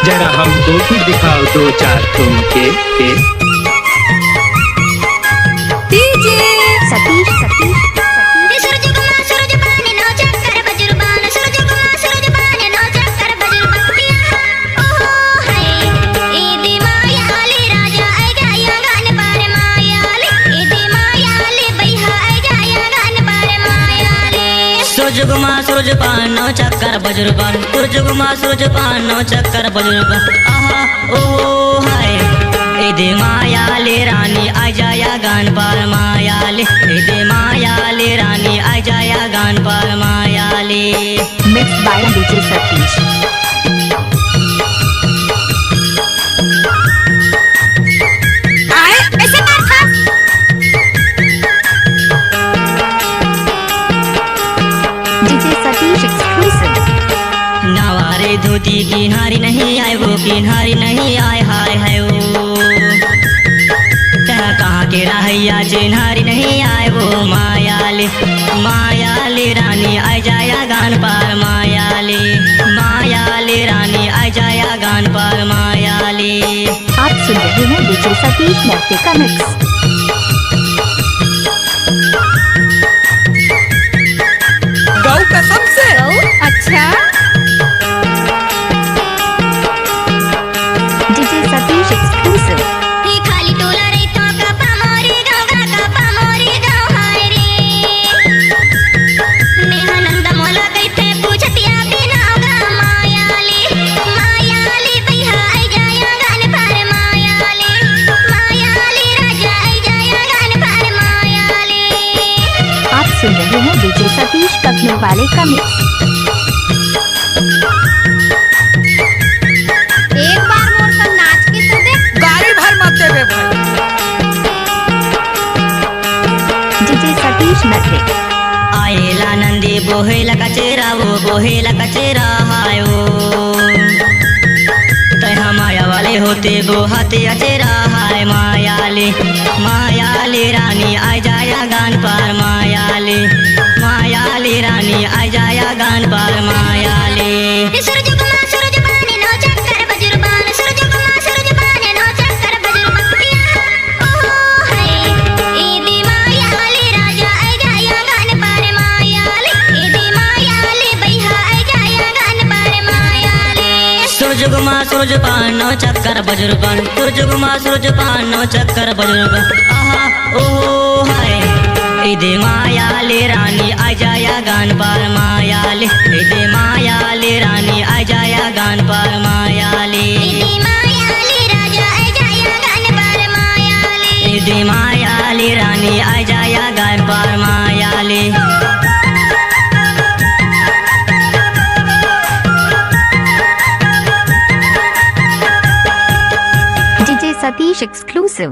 जरा हमको भी दिखाओ दो चार ठुमके के। डीजे सतीश सतीश सुरजुगमा सूरज पानो चक्कर बजुर्बान सुरजुगमा सूरज पानो चक्कर बजुर्बान आहा ओ हाय इदे माया ले रानी आ जाया गान पार माया ले इदे माया ले रानी आ जाया गान पार माया ले। Mix by DJ Satish. नवारे धोती की नारी नहीं आए वो की नारी नहीं आए हाय हाय वो तेरा कहाँ के रहैया चिन्हारी नहीं आए वो मायाले रानी आ जाया गान पार मायाले रानी आ जाया गान पार मायाले। आप सुन रहे हैं डीजे सतीश नृत्य का मिक्स। गौ कसम से अच्छा डीजे सतीश एक्सक्लूसिव। खाली टोला रे तो का मोरे गाँव हाय रे नेहानंद मोला कैथे पूछतिया बिना गा मायाले भैया आई जाया गान पार मायाले राजा आई जाया गान पार मायाले। आप सुन रहे हैं डीजे सतीश कपने वाले का मिक्स। एक बार मोर संग नाच के तो देख। गाड़ी भर मत देवे भाई। डीजे सतीश नृत्य। आएला नंदी बोहेला कचेरा वो बोहेला कचेरा हाय वो तय हमाया वाले होते वो हाथे अचेरा हाय मायाले रानी आ जाया गान पार मायाले रानी आ जाया गान पार मायाले। सूरज पाने नो चक्कर बजुर्बान सूरज पाने नो चक्कर बजुर्बान ओ हाय इदी मायाले राजा आई जाया गान पार मायाले इदी मायाले भैया आई जाया गान पार मायाले। सूरज पानो चक्कर बजुर्बान सूरज पानो चक्कर बजुर्बान आहा ओ हाय इदे मायाले रानी आ जाया गान पार मायाले रानी आ जाया गान पार मायाले राजा आई जाया गान पार मायाले रानी आ जाया गान पार मायाले। DJ Satish exclusive.